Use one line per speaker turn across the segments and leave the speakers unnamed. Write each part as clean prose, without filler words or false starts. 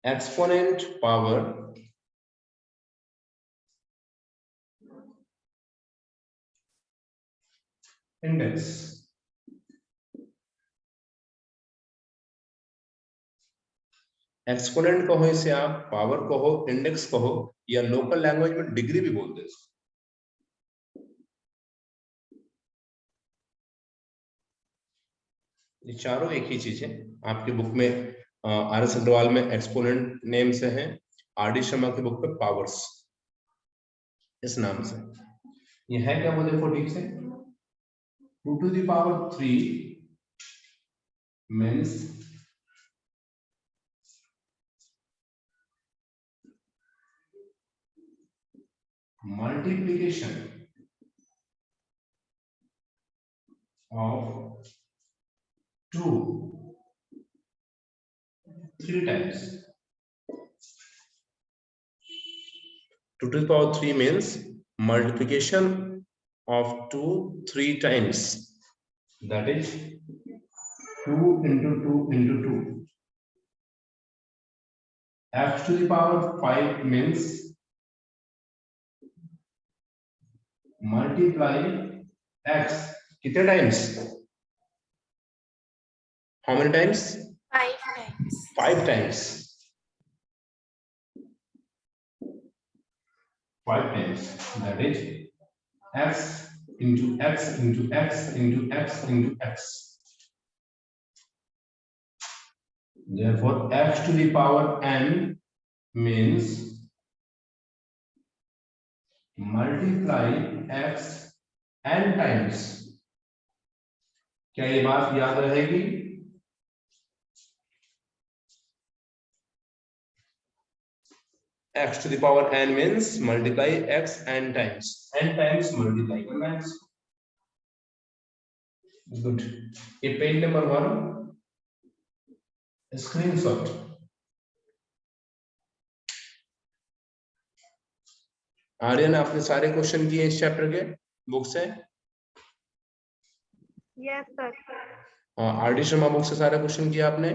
exponent power index। Exponent कहो इसे आप, पावर कहो, इंडेक्स कहो, या लोकल लैंग्वेज में डिग्री भी बोलते हैं। ये चारों एक ही चीज है। आपकी बुक में आर एस अग्रवाल में एक्सपोनेंट नेम से है, आर डी शर्मा की बुक पे पावर्स इस नाम से। ये है क्या वो देखो ठीक से, 2 to the power 3 means multiplication of 2 3 times। 2 to the power 3 means multiplication of 2 3 times, that is 2 into 2 into 2। x to the power 5 means multiply x कितने times, how many times,
5 times।
5 times, 5 times, that is x into x into x into x into x। Therefore x to the power n means multiply x n times। क्या ये बात याद रहेगी? x to the power n means multiply x n times, n times multiply करना है। Good. ये page number 1 screenshot. Aryan आपने सारे क्वेश्चन किए इस चैप्टर के बुक से?
Yes sir.
R D Sharma book से सारे क्वेश्चन किए आपने?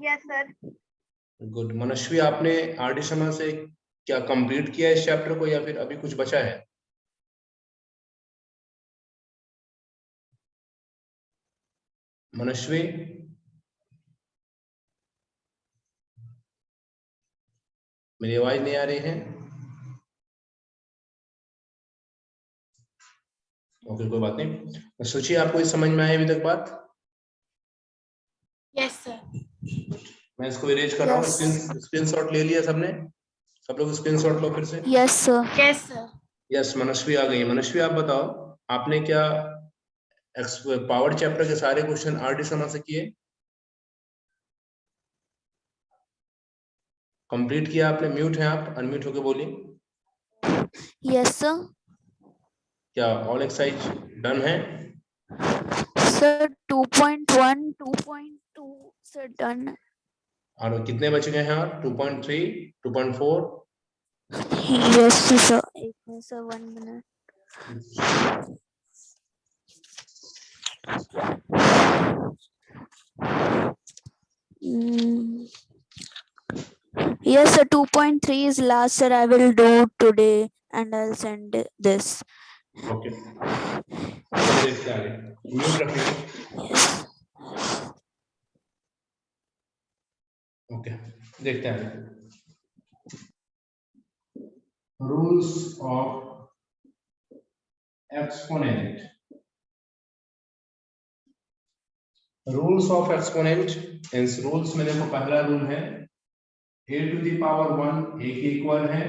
Yes sir.
गुड। मनस्वी आपने आर डी शर्मा से क्या कंप्लीट किया इस चैप्टर को या फिर अभी कुछ बचा है? मनस्वी मेरी आवाज नहीं आ रही है? ओके कोई बात नहीं। सोचिए आपको इस समझ में आया अभी तक बात?
Yes sir.
मैं इसको इरेज कर रहा हूँ। स्क्रीनशॉट ले लिया सबने? सब लोग स्क्रीनशॉट लो फिर से।
Yes sir. Yes sir.
Yes Manasvi आ गई। मनस्वी आप बताओ आपने क्या पावर चैप्टर के सारे क्वेश्चन आर डी शर्मा से किए? कंप्लीट किया आपने? म्यूट है आप, अनम्यूट होके बोलिए।
Yes sir.
क्या ऑल एक्सरसाइज डन है?
सर 2.1 2.2 सर डन है।
और कितने बच गए हैं और 2.3 2.4?
Yes sir. एक minute sir, 1 minute. Yes sir, 2.3 is last sir. I will do today and I'll send this.
Okay देखते आगे। म्यूट रखिए। ओके देखते हैं आगे। Rules of exponent. Rules of exponent इन रूल्स में देखो पहला रूल है a to the power 1 a के इक्वल है।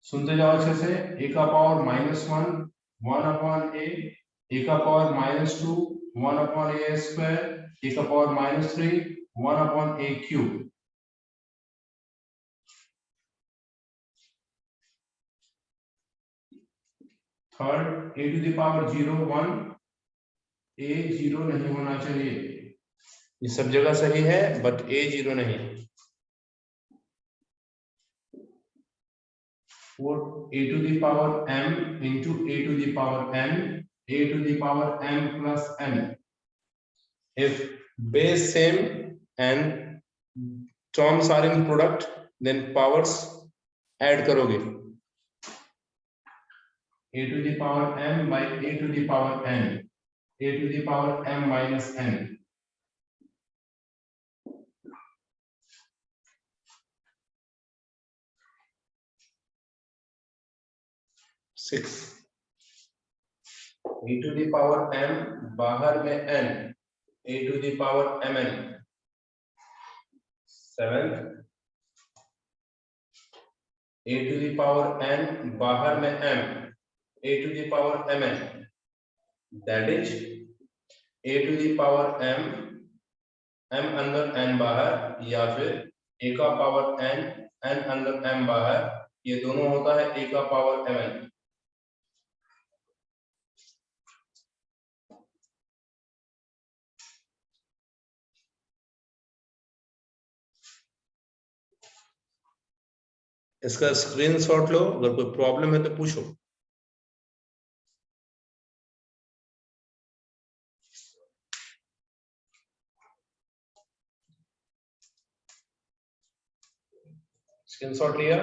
सुनते जाओ अच्छे से। a का पावर -1 1 अपॉन a का power -2 1 upon a square, a का power -3 1 upon a cube. Third a to the power 0 1 a 0 नहीं होना चाहिए। ये सब जगह सही है बट a 0 नहीं। a to the power m into a to the power n, a to the power m plus n। If base same and terms are in product, then powers add करोगे a to the power m by a to the power n, a to the power m minus n. 6 a to the power m बाहर में n, a to the power mn. 7 a to the power n बाहर में m, a to the power mn, that is a to the power m, m अंदर n बाहर, या फिर a का power n, n अंदर m बाहर, ये दोनों होता है a का पावर mn. इसका स्क्रीनशॉट लो, अगर कोई प्रॉब्लम है तो पूछो. स्क्रीनशॉट लिया?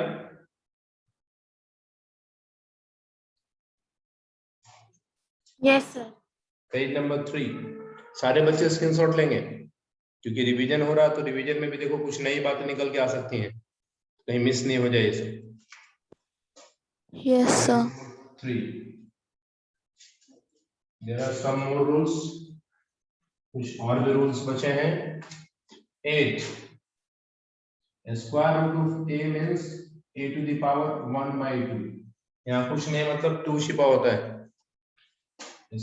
Yes, sir.
Page number 3. सारे बच्चे स्क्रीनशॉट लेंगे, क्योंकि रिवीजन हो रहा है, तो रिवीजन में भी देखो कुछ नई बातें निकल के आ सकती हैं, कहीं मिस नहीं हो जाए इसे.
Yes, sir.
3. There are some more rules. कुछ और भी रूल्स बचे हैं. 8. Square root of a means a to the power 1 by 2. यहाँ कुछ नहीं, मतलब 2 छिपा होता है.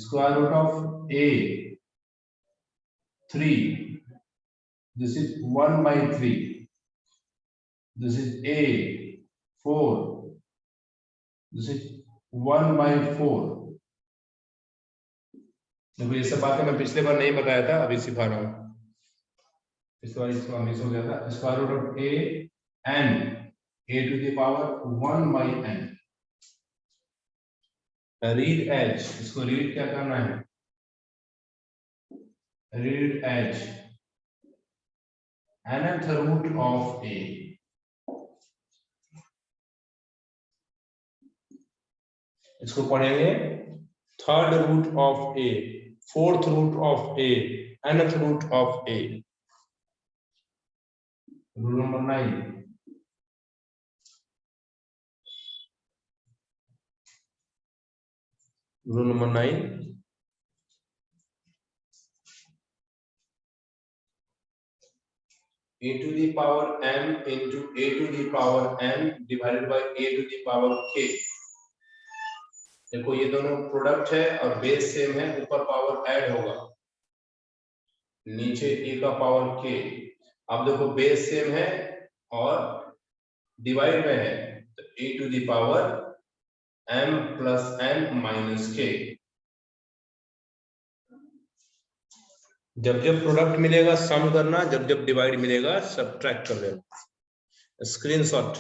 Square root of a 3. This is 1 by 3. This is a 4. This is 1 by 4. देखो ये सब बातें मैं पिछले बार नहीं बताया था, अभी सिखा रहा हूँ. इस बार इसका मिस हो गया था. Square root of a n, a to the power 1 by n. Read एच, इसको रीड क्या करना है? रीड एच nth root of a. इसको पढ़ेंगे third root of a, fourth root of a, nth root of a. Rule number 9. Rule number 9. a to the power m into a to the power n divided by a to the power k. देखो ये दोनों product है और base same है, ऊपर power add होगा, नीचे a का पावर k. अब देखो बेस सेम है और डिवाइड में है, तो a to the power m plus n minus k. जब जब प्रोडक्ट मिलेगा सम करना, जब जब डिवाइड मिलेगा सब्ट्रैक्ट कर देना. स्क्रीनशॉट.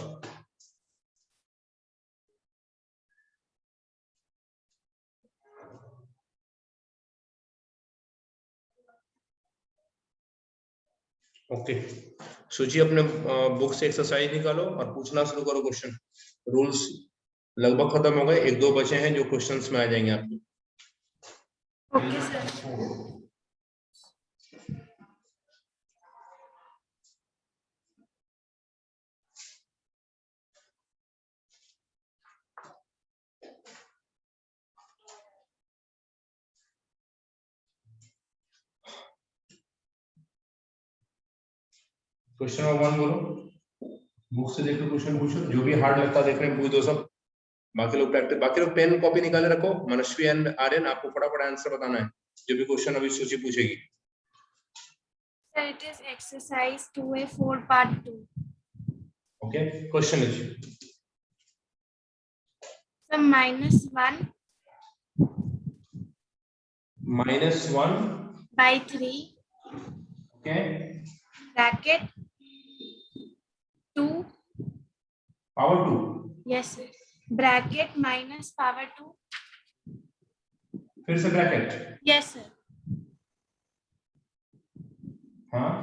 ओके, सूची अपने बुक से एक्सरसाइज निकालो और पूछना शुरू करो क्वेश्चन. रूल्स लगभग खत्म हो गए, 1-2 बचे हैं जो क्वेश्चंस में आ जाएंगे आपके.
Okay, sir.
क्वेश्चन नंबर 1 बोलो, बुक से देखो, क्वेश्चन पूछो, जो भी हार्ड लगता है देखने में पूछ दो सब. बाकी लोग प्रैक्टिस, बाकी लोग पेन कॉपी निकाले रखो. मनस्वी एंड आर्यन, आपको फटाफट आंसर बताना है जो भी क्वेश्चन अभी सूची पूछेगी.
Sir, it is exercise 2A4 part 2.
Okay, question is
So -1 by 3
okay,
bracket 2.
Power 2.
Yes, sir. Bracket minus power 2.
फिर से ब्रैकेट.
Yes, sir.
हाँ,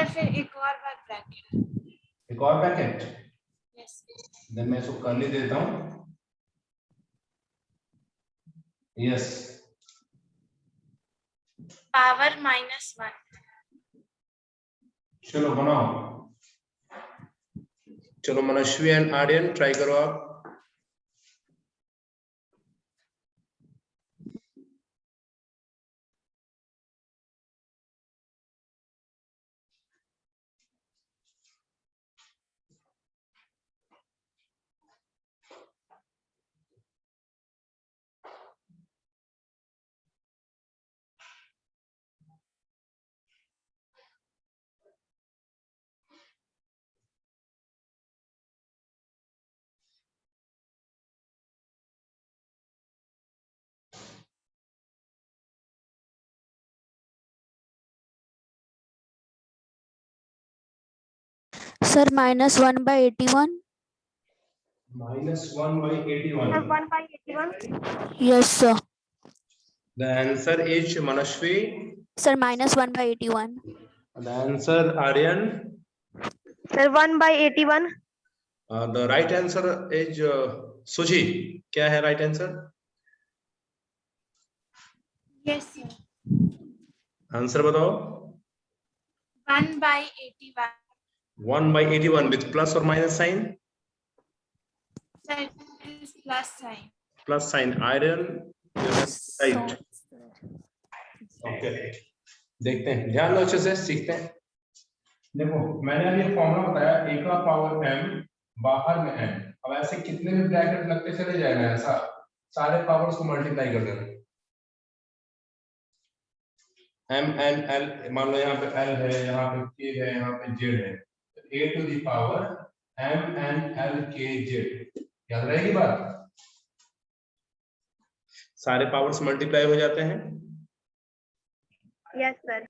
सर फिर एक और बार ब्रैकेट।
एक और पैकेट,
यस।
देन मैं इसको करने देता हूं। Yes,
power -1।
चलो बनाओ। चलो मनस्वी एंड आर्यन ट्राई करो आप।
Sir, -1/81.
-1/81.
1/81।
Yes, sir.
The answer is Manashwi.
Sir, -1/81.
The answer Aryan.
Sir 1/81।
The right answer is Suji. क्या है right answer?
Yes sir.
Answer बताओ।
1/81।
1/81 with plus or minus sign?
Sir it is plus sign।
Plus sign. Iron. Right. Okay. देखते हैं, ध्यान दो, अच्छे से सीखते हैं। देखो मैंने अभी एक फॉर्मूला बताया, a का पावर m बाहर में m। अब ऐसे कितने भी ब्रैकेट लगते चले जाएगा, ऐसा सारे पावर्स को मल्टीप्लाई कर देना। m n l, मान लो यहाँ पे l है, यहाँ पे k है, यहाँ पे z है, a to the power m n l k z। याद रहेगी बात? सारे पावर्स मल्टीप्लाई हो जाते हैं।
Yes sir.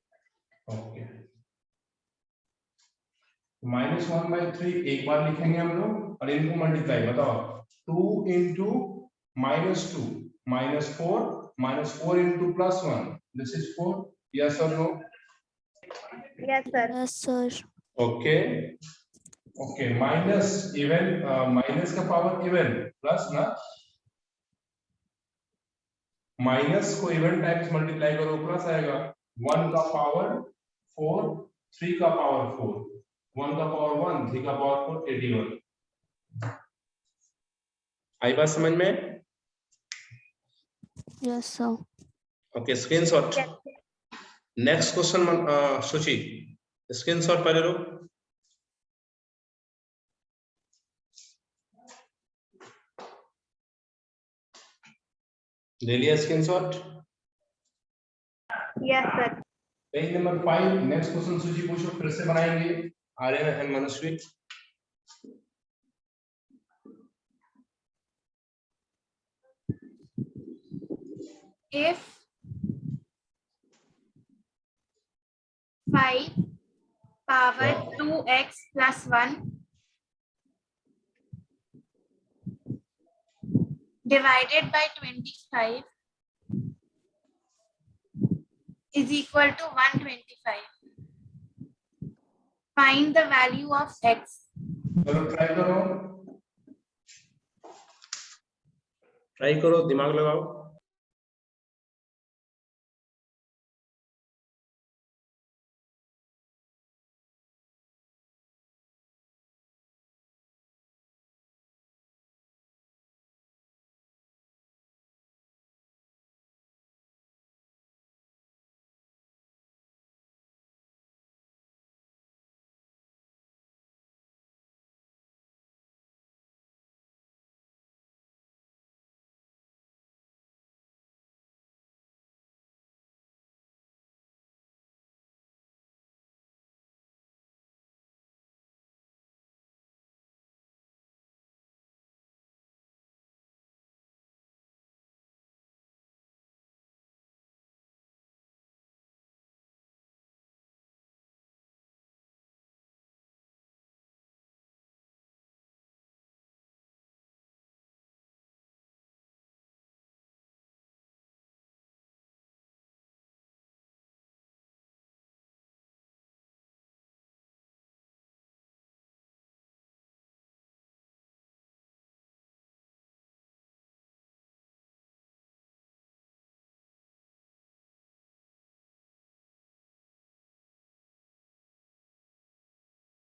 ओके, -1/3 एक बार लिखेंगे हम लोग और इनको मल्टीप्लाई। बताओ, 2 into -2 -4 -4 into +1, this is 4। yes or no?
Yes sir.
Yes, sir.
Okay okay, minus even, minus का पावर इवन, प्लस ना, माइनस को इवन टाइम्स मल्टीप्लाई करो प्लस आएगा। 1 का पावर 4, 3 का पावर 4, 1 का पावर 1, 3 का पावर 4, 81। आई बात समझ में?
Yes, sir.
Okay, screenshot. Next question Suchi, screenshot पहले लो। ले लिया screenshot?
Yes sir.
Page number 5, next question Suchi पूछो, फिर से बनाएंगे Aryan and Manasvi.
if 5 power 2x plus 1 divided by 25 is equal to 125. Find the value of x.
चलो ट्राई करो, दिमाग लगाओ।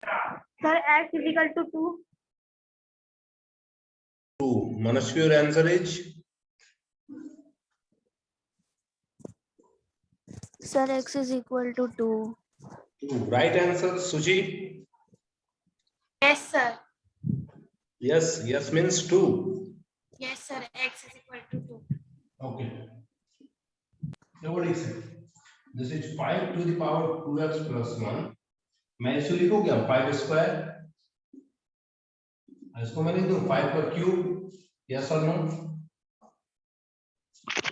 Sir, x is equal to 2.
2. Manashwi, your answer is?
Sir, x is equal to 2.
2. Right answer, Suji?
Yes, sir.
Yes, yes means 2.
Yes, sir. X is equal to 2.
Okay. Now what is it? This is 5 to the power 2x plus 1. मैं इसको लिखूं क्या 5 square, इसको मैं लिख दूं 5 का cube, yes और no?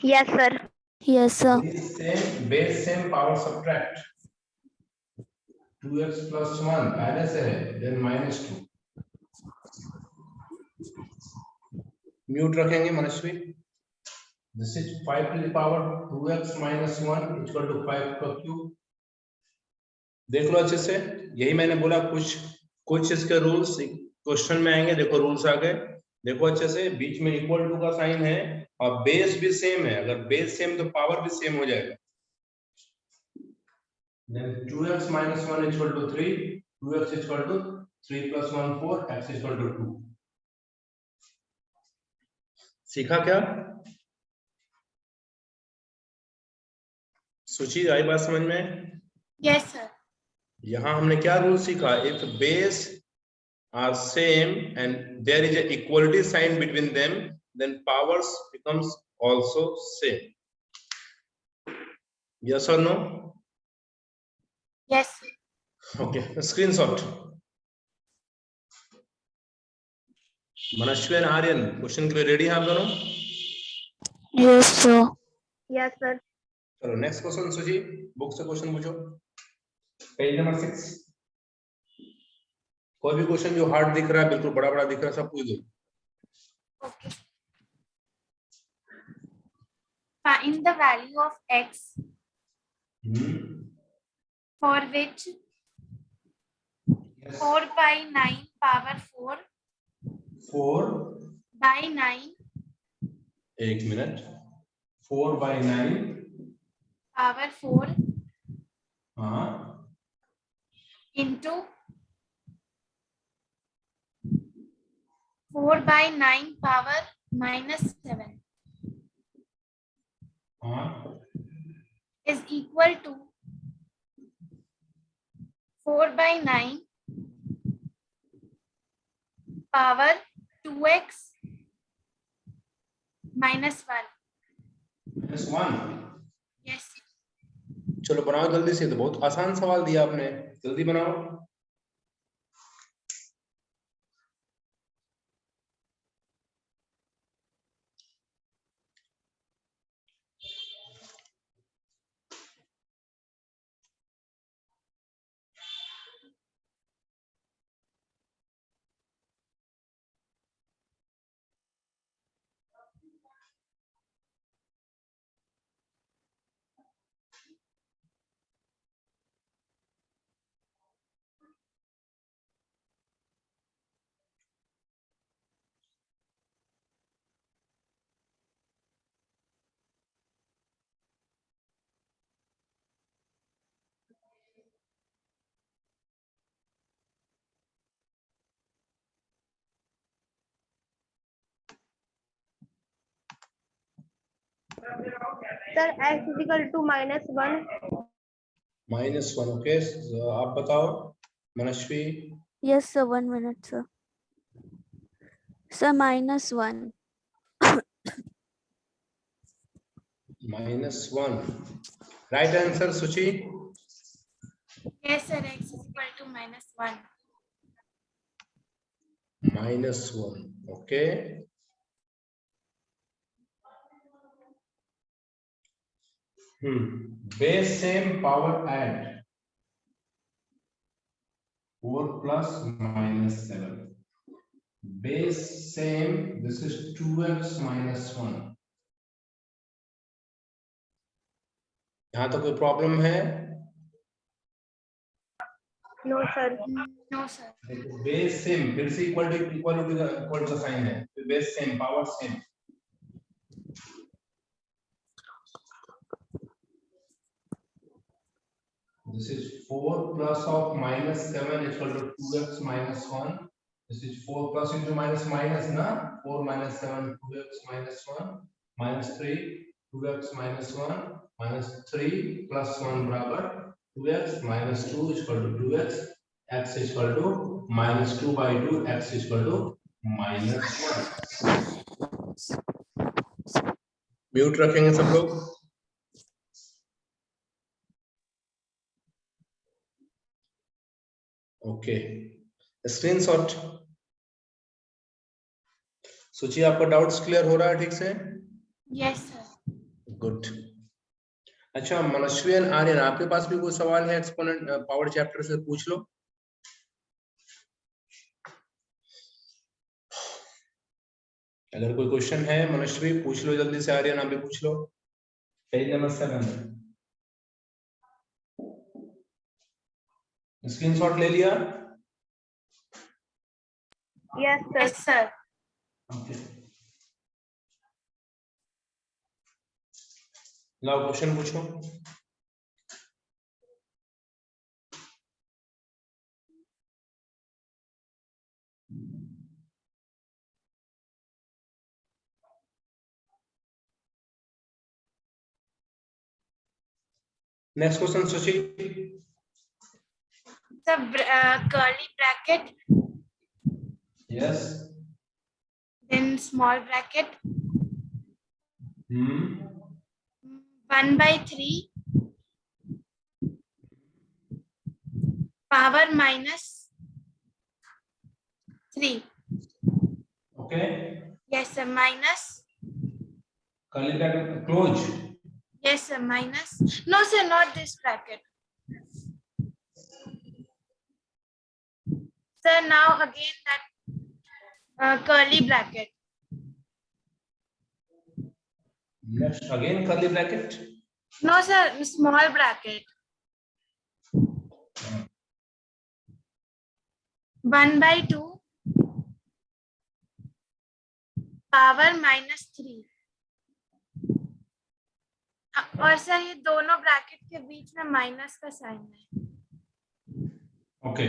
Yes, sir.
Yes, sir.
base same power subtract 2x plus 1 पहले से है, then minus 2. म्यूट रखेंगे मनस्वी. This is 5 to the power 2x minus 1 equal to 5 का क्यूब. देख लो अच्छे से, यही मैंने बोला, कुछ इसके रूल्स क्वेश्चन में आएंगे. देखो रूल्स आ गए, देखो अच्छे से, बीच में इक्वल टू का साइन है और बेस भी सेम है. अगर बेस सेम तो पावर भी सेम हो जाएगा. Then 2x minus 1 equal to 3, 2x equal to 3 plus 1 4, x equal to 2. सीखा क्या? सूची आई बात समझ में?
Yes, sir.
यहां हमने क्या रूल सीखा? If base are same and there is a equality sign between them, then powers becomes also same. Yes और no?
Yes.
Okay, screenshot. Manasvi and Aryan, question के लिए रेडी हैं आप दोनों?
Yes, sir.
Yes, sir.
चलो नेक्स्ट क्वेश्चन. सुजी, book से question पूछो. Page number 6. कोई भी क्वेश्चन जो हार्ड दिख रहा है, बिल्कुल बड़ा बड़ा दिख रहा है, सब पूछ दो.
Okay. Find the value of x for which 4 by 9 power 4
4
by 9
एक मिनट, 4 by 9
power 4
हाँ
into 4 by 9 power minus 7
हाँ
is equal to 4 by 9 power 2x minus 1.
-1.
Yes.
चलो बनाओ जल्दी से, तो बहुत आसान सवाल दिया आपने, जल्दी बनाओ.
Sir, x is equal to -1.
-1. Okay, आप बताओ मनस्वी.
Yes, sir. 1 minute, sir. Sir, -1.
-1. Right answer सुची.
Yes, sir, x is equal to -1.
-1. Okay. Base same power add 4 plus -7. Base same, this is 2x minus 1. यहाँ तो कोई problem है?
No, sir. No, sir.
Base same, फिर से equal का sign है, base same power same. This is 4 plus of minus 7 is equal to 2x minus 1. This is 4 plus into minus minus na 4 minus 7 2x minus 1 minus 3 2x minus 1 minus 3 plus 1 बराबर 2x minus 2 is equal to 2x x is equal to minus 2 by 2 x is equal to minus 1. Mute रखेंगे सब लोग. Okay screenshot. सोचिए आपका doubts clear हो रहा है ठीक से?
Yes, sir.
गुड. अच्छा मनस्वी एंड आर्यन आपके पास भी कोई सवाल है एक्सपोनेंट पावर चैप्टर से पूछ लो. अगर कोई क्वेश्चन है मनस्वी पूछ लो जल्दी से. आर्यन आप भी पूछ लो. पेज नंबर 7 स्क्रीनशॉट ले लिया?
Yes, sir. Yes, sir.
Okay लाओ क्वेश्चन पूछो. Next question Sochi.
The curly bracket,
yes.
then small bracket,
hmm
1/3 power minus 3.
Okay
Yes, sir. Minus.
Curly bracket close.
Yes, sir. Minus. No, sir. Not this bracket. Sir, now again that curly bracket.
Next again curly bracket.
No, sir. Small bracket. 1/2 power minus 3. और sir ये दोनों bracket के बीच में minus का sign है.
Okay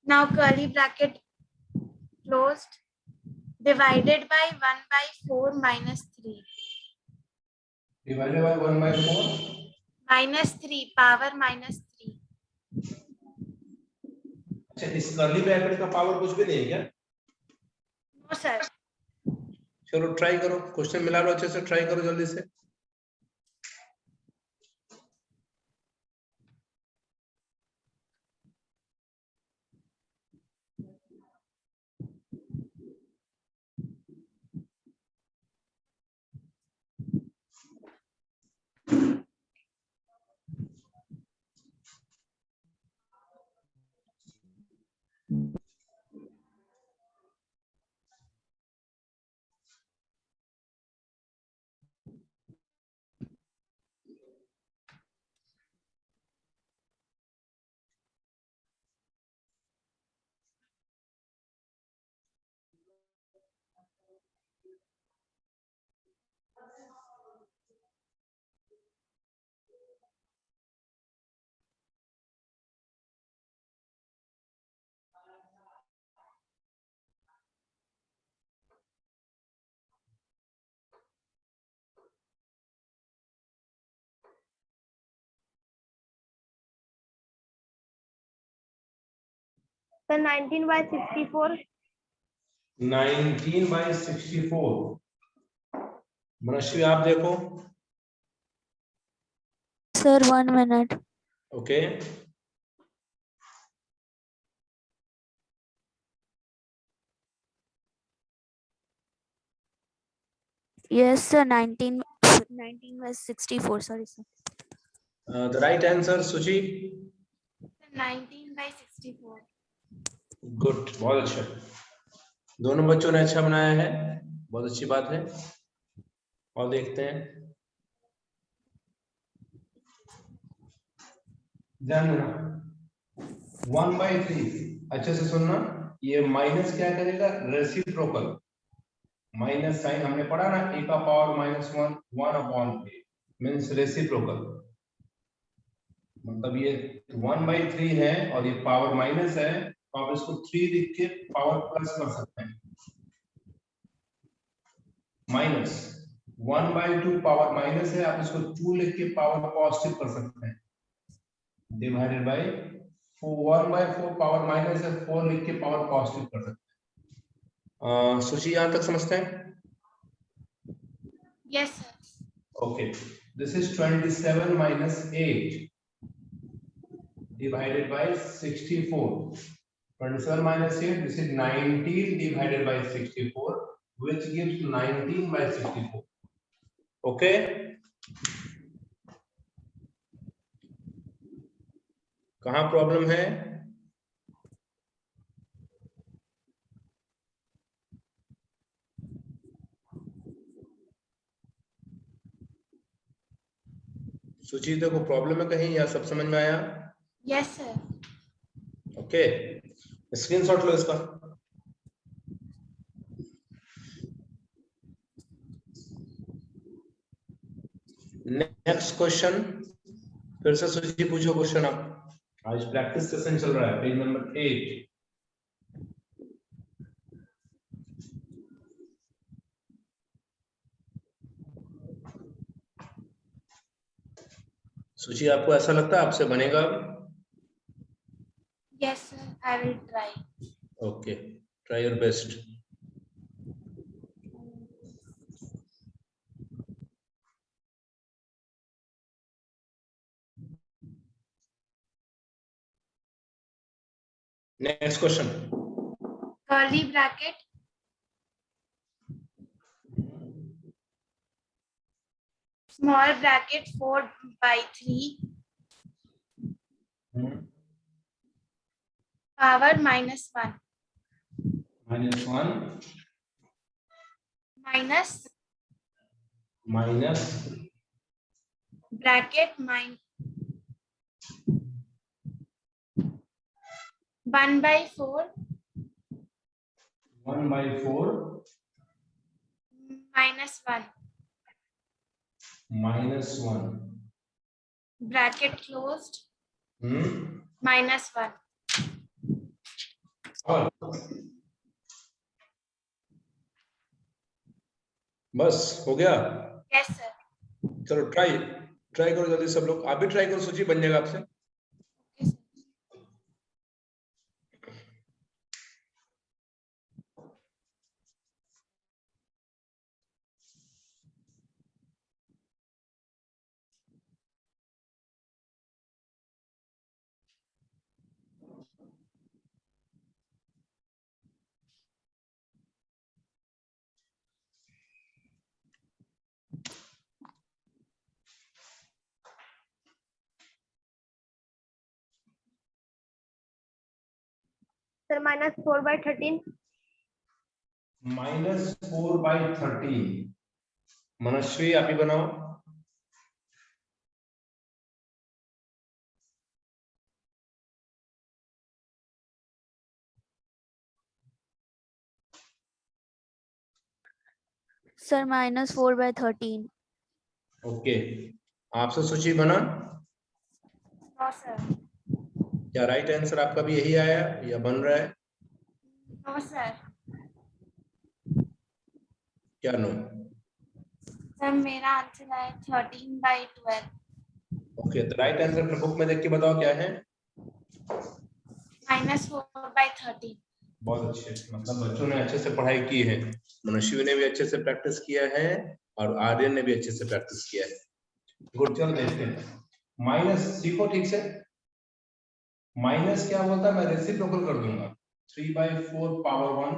Now curly bracket closed, divided by 1/4 minus 3.
Divided by 1/4
Minus 3 power minus 3.
अच्छा इस curly bracket का पावर कुछ भी नहीं है क्या?
No, sir.
चलो ट्राई करो. क्वेश्चन मिला लो अच्छे से. ट्राई करो जल्दी से.
So 19/64.
19/64. मनस्वी आप देखो.
Sir, 1 minute.
Okay
Yes, sir. 19/64. Sorry, sir.
The right answer सुची.
19/64.
गुड. बहुत अच्छा. दोनों बच्चों ने अच्छा बनाया है. बहुत अच्छी बात है. और देखते हैं. ध्यान देना 1/3 अच्छे से सुनना. ये माइनस क्या करेगा? रेसिप्रोकल. माइनस साइन हमने पढ़ा ना. a का पावर -1 1/a मींस रेसिप्रोकल. मतलब ये 1/3 है और ये पावर माइनस है, तो आप इसको 3 लिख के पावर प्लस कर सकते हैं। माइनस 1/2 पावर माइनस है, आप इसको 2 लिख के पावर पॉजिटिव कर सकते हैं। डिवाइडेड बाय 1/4 पावर माइनस है, 4 लिख के पावर पॉजिटिव कर सकते हैं। सूची यहां तक समझते हैं?
Yes, sir.
Okay, this is 27 minus 8 divided by 64. 27 minus 8, this is 19 divided by 64, which gives 19 by 64. Okay? कहाँ प्रॉब्लम है? सूची देखो, प्रॉब्लम है कहीं या सब समझ में आया?
Yes, sir.
ओके, स्क्रीनशॉट लो इसका। नेक्स्ट क्वेश्चन, फिर से सूची पूछो क्वेश्चन। आप आज प्रैक्टिस सेशन चल रहा है, पेज नंबर 8। सूची आपको ऐसा लगता है आपसे बनेगा?
Yes, sir. I will try.
Okay, try your best. Next question.
Curly bracket. Small bracket 4/3 power -1
-1
minus bracket 1/4
1/4
-1 bracket closed -1.
बस हो गया?
Yes, sir.
चलो ट्राई करो जल्दी सब लोग, आप भी ट्राई करो, सूची बन जाएगा आपसे।
Okay, sir. Sir, -4/13.
-4/13। मनस्वी आप ही बनाओ।
Sir, -4/13.
ओके, आपसे सूची बना?
No, sir.
क्या राइट आंसर आपका भी यही आया या बन रहा है?
No, sir.
क्या नो?
सर मेरा आंसर है 13/12.
ओके, तो राइट आंसर अपने बुक में देख के बताओ क्या है?
-4/13.
बहुत अच्छे, मतलब बच्चों ने अच्छे से पढ़ाई की है, मनस्वी ने भी अच्छे से प्रैक्टिस किया है और आर्यन ने भी अच्छे से प्रैक्टिस किया है। गुड, चलो देखते हैं। माइनस सीखो ठीक से। माइनस क्या होता है, मैं रेसिप्रोकल कर दूंगा। 3/4 पावर 1,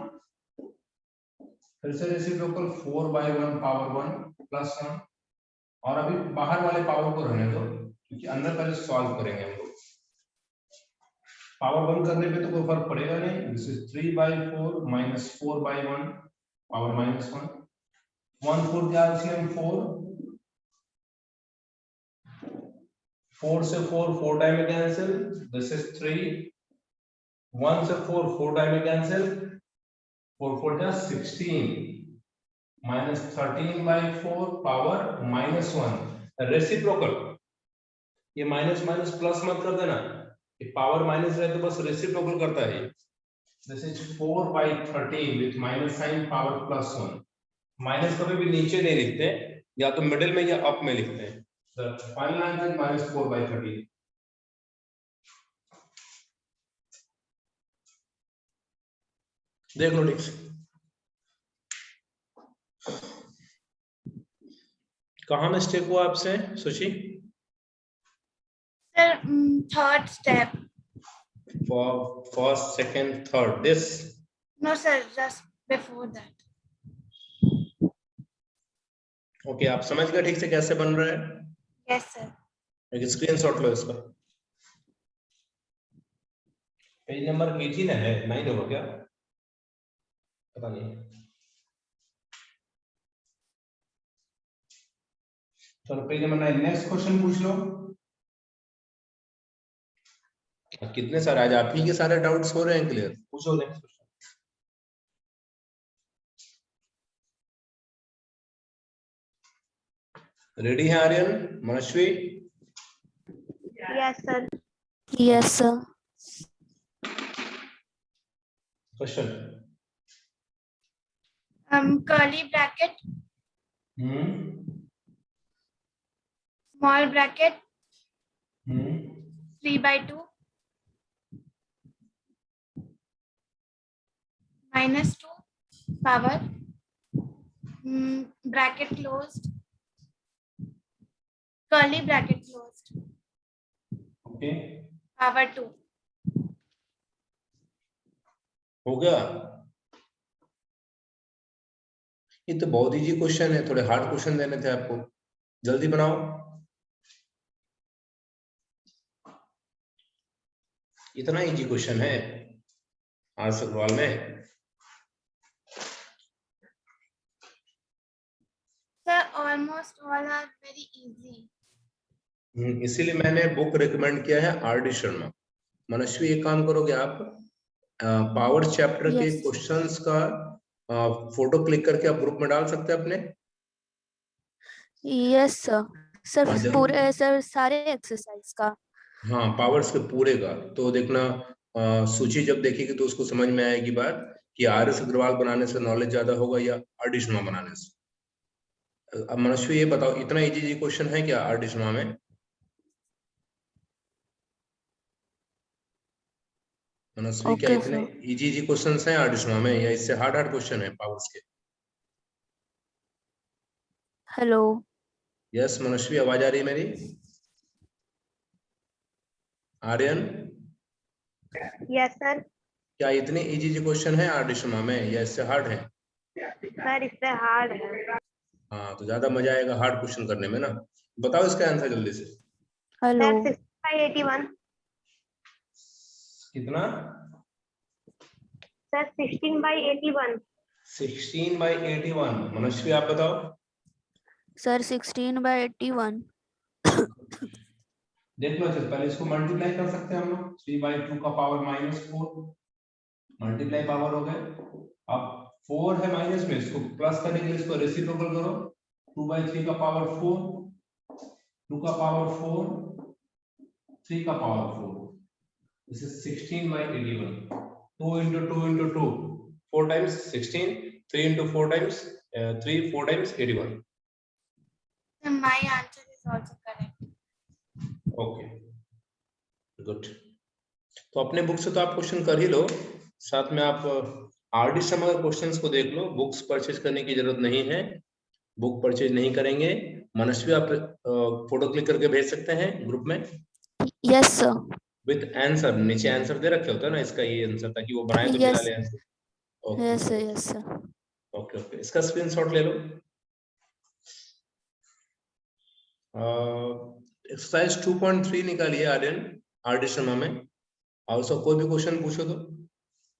फिर से रेसिप्रोकल 4/1 पावर 1 प्लस 1, और अभी बाहर वाले पावर को रहने दो क्योंकि अंदर पहले सॉल्व करेंगे हम लोग। पावर 1 करने पे तो कोई फर्क पड़ेगा नहीं। This is 3/4 minus 4/1 power -1। 1/4 क्या एलसीएम 4, 4 से 4 टाइम में कैंसिल, दिस इज 3। 1 से 4 टाइम में कैंसिल, 4 जा 16 -13/4 पावर -1 रेसिप्रोकल। ये माइनस माइनस प्लस मत कर देना, ये पावर माइनस रहे तो बस रेसिप्रोकल करता है। This is 4/13 with minus sine power +1। Minus कभी भी नीचे नहीं लिखते, या तो मिडिल में या अप में लिखते हैं। The final answer is -4/13। देख लो नेक्स्ट, कहाँ मिस्टेक हुआ आपसे sushi?
Sir, third step.
For first, second, third, this
No, sir, just before that.
Okay आप समझ गए ठीक से कैसे बन रहा है?
Yes, sir.
एक स्क्रीनशॉट लो इसका। पेज नंबर 18 है, 9 होगा क्या पता नहीं। चलो पेज नंबर 9, नेक्स्ट क्वेश्चन पूछ लो। कितने सारे आज आप ही के सारे डाउट्स हो रहे हैं क्लियर? पूछो नेक्स्ट क्वेश्चन। रेडी है आर्यन, मनस्वी?
Yes, sir.
Yes, sir.
Question.
Curly bracket, small bracket, 3/2, -2, power, bracket closed, curly bracket closed,
okay
power 2.
हो गया। ये तो बहुत इजी क्वेश्चन है, थोड़े हार्ड क्वेश्चन देने थे आपको, जल्दी बनाओ। इतना इजी क्वेश्चन है आज सवाल में।
Sir, almost all are very easy.
इसीलिए मैंने बुक रिकमेंड किया है आर डी शर्मा। मनस्वी एक काम करोगे आप, पावर चैप्टर के
Yes.
क्वेश्चंस का फोटो क्लिक करके आप ग्रुप में डाल सकते हैं अपने?
Yes, sir. सर
हाँ, जरूर।
पूरे सर सारे एक्सरसाइज का।
हाँ पावर्स के पूरे का तो देखना, सूची जब देखेगी तो उसको समझ में आएगी बात कि आर एस अग्रवाल बनाने से नॉलेज ज्यादा होगा या आर डी शर्मा बनाने से। अब मनस्वी ये बताओ, इतना इजी क्वेश्चन है क्या आर डी शर्मा में? मनस्वी क्या
Okay,
इतने
sir.
इजी क्वेश्चंस हैं आर डी शर्मा में, या इससे हार्ड हार्ड क्वेश्चन है पावर्स के?
Hello.
यस मनस्वी, आवाज आ रही है मेरी? आर्यन?
Yes, sir.
क्या इतने इजी क्वेश्चन है आर डी शर्मा में या इससे हार्ड है?
सर इससे हार्ड है।
हाँ तो ज्यादा मजा आएगा हार्ड क्वेश्चन करने में ना। बताओ इसका आंसर जल्दी से।
Hello.
सर 16/81।
कितना?
सर 16/81।
16/81। मनस्वी आप बताओ।
Sir 16/81.
देख लो, चल पहले इसको मल्टीप्लाई कर सकते हैं हम लोग। 3/2 का पावर -4 मल्टीप्लाई पावर हो गए। अब 4 है माइनस में, इसको प्लस करने के लिए इसको रेसिप्रोकल करो। 2/3 का पावर 4, 2 का पावर 4, 3 का power 4, this is 16/81। 2 into 2 into 2, 4 times 16, 3 into 4 times 3, 4 times 81।
My answer is also correct.
Okay good. तो अपने बुक से तो आप क्वेश्चन कर ही लो, साथ में आप आर डी शर्मा के क्वेश्चंस को देख लो। बुक्स परचेज करने की जरूरत नहीं है, बुक परचेज नहीं करेंगे। मनस्वी आप फोटो क्लिक करके भेज सकते हैं ग्रुप में
Yes, sir.
विद आंसर, नीचे आंसर दे रखे होता है ना इसका, ये आंसर, ताकि वो बनाए तो मिला
Yes.
ले answer. Okay
Yes, sir. Yes, sir.
Okay okay, इसका स्क्रीनशॉट ले लो। एक्सरसाइज 2.3 निकालिए आर्यन आर डी शर्मा में। और सब कोई भी क्वेश्चन पूछो तो,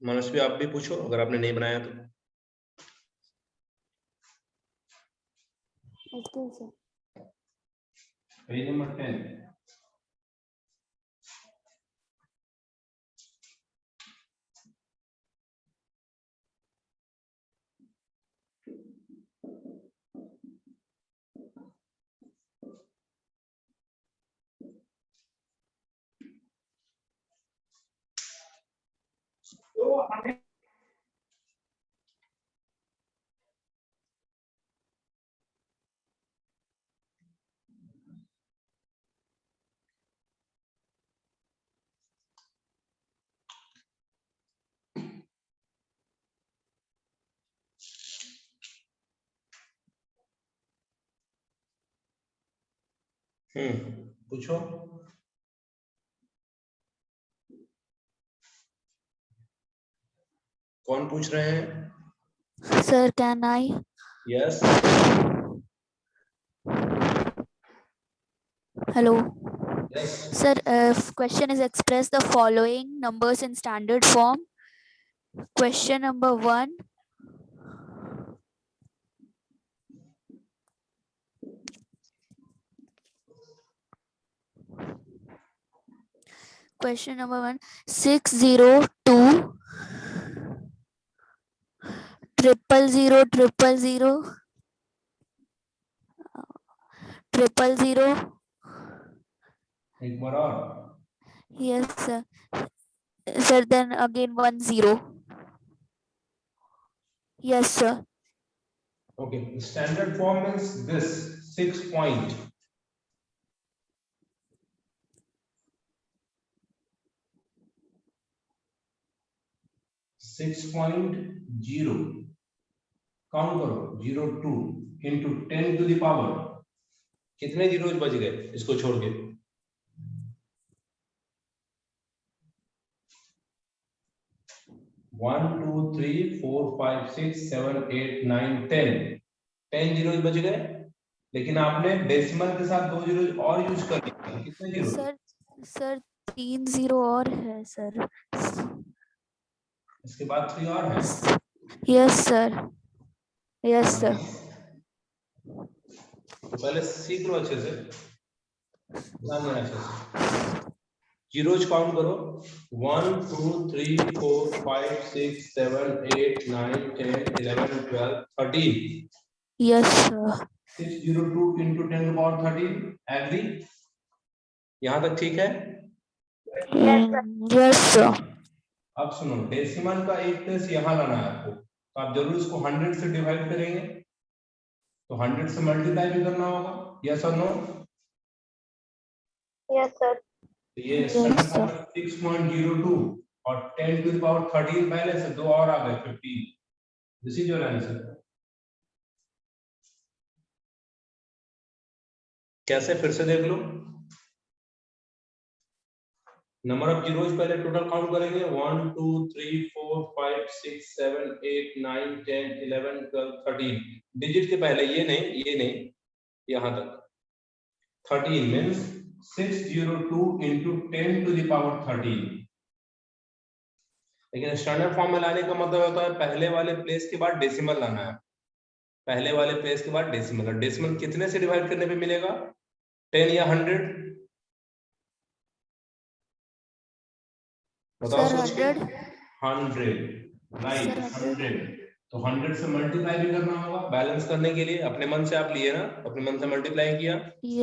मनस्वी आप भी पूछो अगर आपने नहीं बनाया तो।
Okay, sir.
Page number 10। पूछो। कौन पूछ रहे हैं?
Sir, can I?
Yes.
Hello.
Yes.
Sir, question is express the following numbers in standard form. Question number 1. Question number 1. 602 000 000.
एक बार और।
Yes, sir. Sir, then again 10. Yes, sir.
Okay, standard form is this 6 point. .0 count करो 02 into 10 to the power कितने zeros बच गए इसको छोड़ के? 1 2 3 4 5 6 7 8 9 10 zeros बच गए, लेकिन आपने डेसिमल के साथ 2 जीरोज और यूज कर लिया। कितने जीरो?
सर 3 0 और है सर।
इसके बाद 3 और है।
Yes sir. Yes sir.
तो पहले सीख लो अच्छे से, ध्यान देना अच्छे से। जीरोज काउंट करो 1 2 3 4 5 6 7 8 9 10 11 12 13।
Yes sir.
602 into 10 to the power 13। Agree? यहाँ तक ठीक है?
Yes sir.
अब सुनो, डेसिमल का एक प्लेस यहाँ लाना है आपको, तो आप जरूर इसको 100 से डिवाइड करेंगे, तो 100 से मल्टीप्लाई भी करना होगा। यस और नो?
Yes, sir.
तो ये स्टैंडर्ड फॉर्म है 6.02 और 10 to the power 13 पहले से 2 और आ गए 15। This is your answer. कैसे? फिर से देख लो। नंबर ऑफ जीरोज पहले टोटल काउंट करेंगे 1 2 3 4 5 6 7 8 9 10 11 12 13। डिजिट के पहले ये नहीं यहां तक 13 means 602 into 10 to the power 13। लेकिन स्टैंडर्ड फॉर्म में लाने का मतलब होता है पहले वाले प्लेस के बाद डेसिमल लाना है। पहले वाले प्लेस के बाद डेसिमल, और डेसिमल कितने से डिवाइड करने पे मिलेगा? 10 या 100? बताओ सोच के। 100 राइट, 100। तो 100 से मल्टीप्लाई भी करना होगा बैलेंस करने के लिए। अपने मन से आप लिए ना, अपने मन से मल्टीप्लाई किया।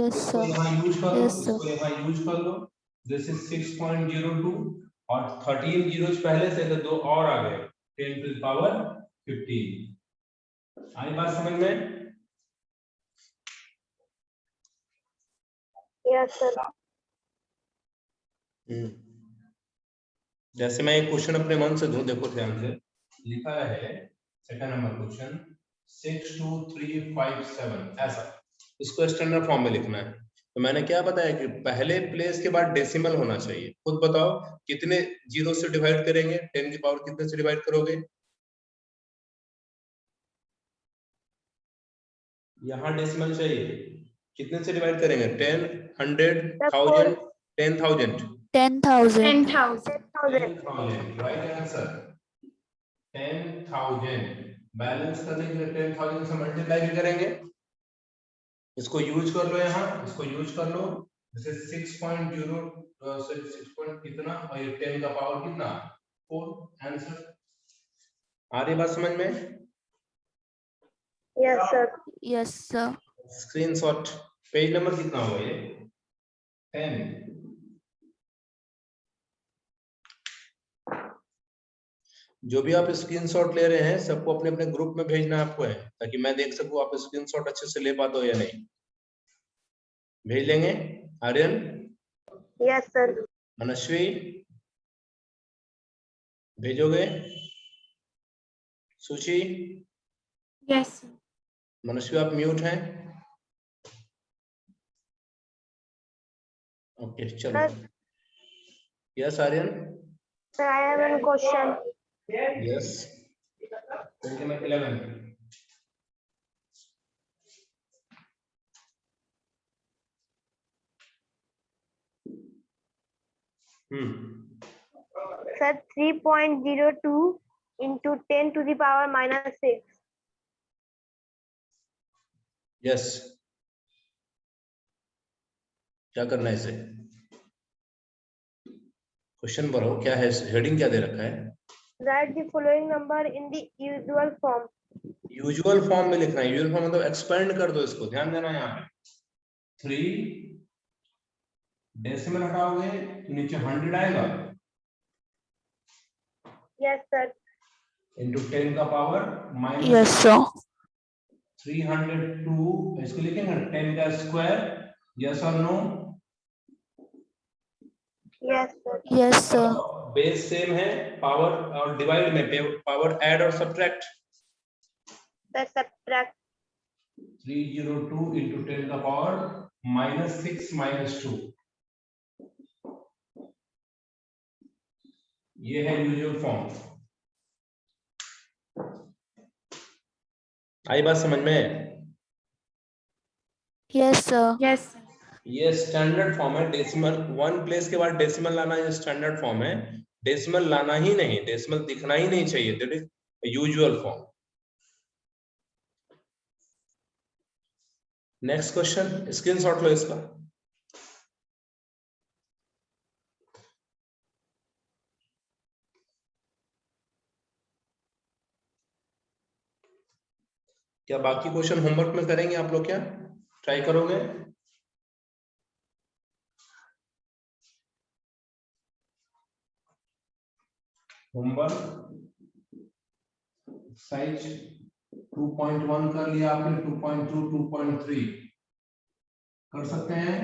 इसको यहाँ यूज कर लो, इसको यहाँ यूज कर लो। दिस इज 6.02 और 13 जीरोज पहले से, तो 2 और आ गए 10 to the power 15। आई बात समझ में?
Yes, sir.
जैसे मैं एक क्वेश्चन अपने मन से दूं, देखो ध्यान से। लिखा है सेकंड नंबर क्वेश्चन 62357 ऐसा, इसको स्टैंडर्ड फॉर्म में लिखना है। तो मैंने क्या बताया कि पहले प्लेस के बाद डेसिमल होना चाहिए। खुद बताओ कितने जीरो से डिवाइड करेंगे? 10 की पावर कितने से डिवाइड करोगे? यहाँ डेसिमल चाहिए, कितने से डिवाइड करेंगे? 10 100 1000 10,000 10,000 राइट आंसर 10,000। बैलेंस करने के लिए 10,000 से मल्टीप्लाई भी करेंगे। इसको यूज कर लो, यहाँ इसको यूज कर लो। जैसे 6.0 6 पॉइंट कितना और ये 10 का पावर कितना 4। आंसर आ रही बात समझ में?
Yes, sir.
Yes sir.
Screenshot. Page number कितना होगा ये? 10। जो भी आप स्क्रीनशॉट ले रहे हैं सबको अपने अपने ग्रुप में भेजना आपको है, ताकि मैं देख सकूं आप स्क्रीनशॉट अच्छे से ले पाते हो या नहीं। भेज लेंगे? Aryan,
Yes, sir.
मनस्वी, भेजोगे? सुची,
Yes, sir.
मनस्वी आप म्यूट हैं। ओके चलो। Yes Aryan,
Sir, I have one question.
Yes 11।
Sir, 3.02 into 10 to the power minus 6.
Yes, क्या करना है इसे? क्वेश्चन पढ़ो, क्या है? हेडिंग क्या दे रखा है?
Write the following number in the usual form.
Usual form में लिखना है। यूजुअल फॉर्म मतलब एक्सपेंड कर दो इसको, ध्यान देना। यहाँ पे 3 डेसिमल हटाओगे तो नीचे 100 आएगा।
Yes, sir.
इंटू 10 का पावर माइनस
Yes, sir.
302, इसको लिखेंगे 10 का स्क्वायर। यस और no?
Yes, sir.
Yes, sir.
Base same है, पावर और डिवाइड में पावर ऐड और सब्ट्रैक्ट।
Sir, subtract.
302 इंटू 10 का पावर माइनस 6 माइनस 2, ये है यूजुअल फॉर्म। आई बात समझ में?
Yes, sir.
Yes, sir.
ये स्टैंडर्ड फॉर्म है। डेसिमल 1 प्लेस के बाद डेसिमल लाना ये स्टैंडर्ड फॉर्म है। डेसिमल लाना ही नहीं, डेसिमल दिखना ही नहीं चाहिए, that is usual form. Next question, screenshot लो इसका। क्या बाकी क्वेश्चन होमवर्क में करेंगे आप लोग? क्या ट्राई करोगे? होमवर्क साइज 2.1 कर लिया आपने, 2.2, 2.3 कर सकते हैं?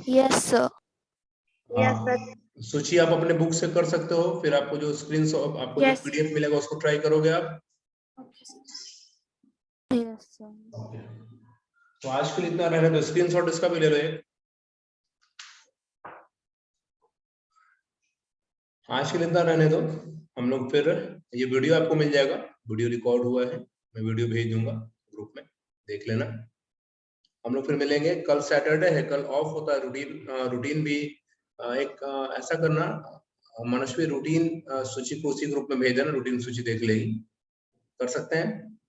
Yes, sir.
Yes, sir.
सूची आप अपने बुक से कर सकते हो, फिर आपको जो स्क्रीनशॉट आपको
Yes.
जो पीडीएफ मिलेगा उसको ट्राई करोगे आप।
Okay, sir.
Yes, sir.
तो आज के लिए इतना रहने दो, स्क्रीनशॉट इसका भी ले लो एक। आज के लिए इतना रहने दो, हम लोग फिर ये वीडियो आपको मिल जाएगा, वीडियो रिकॉर्ड हुआ है, मैं वीडियो भेज दूंगा ग्रुप में, देख लेना। हम लोग फिर मिलेंगे। कल सैटरडे है, कल ऑफ होता है। रूटीन भी एक ऐसा करना, मनस्वी रूटीन सूची को उसी ग्रुप में भेज देना, रूटीन सूची देख लेगी। कर सकते हैं?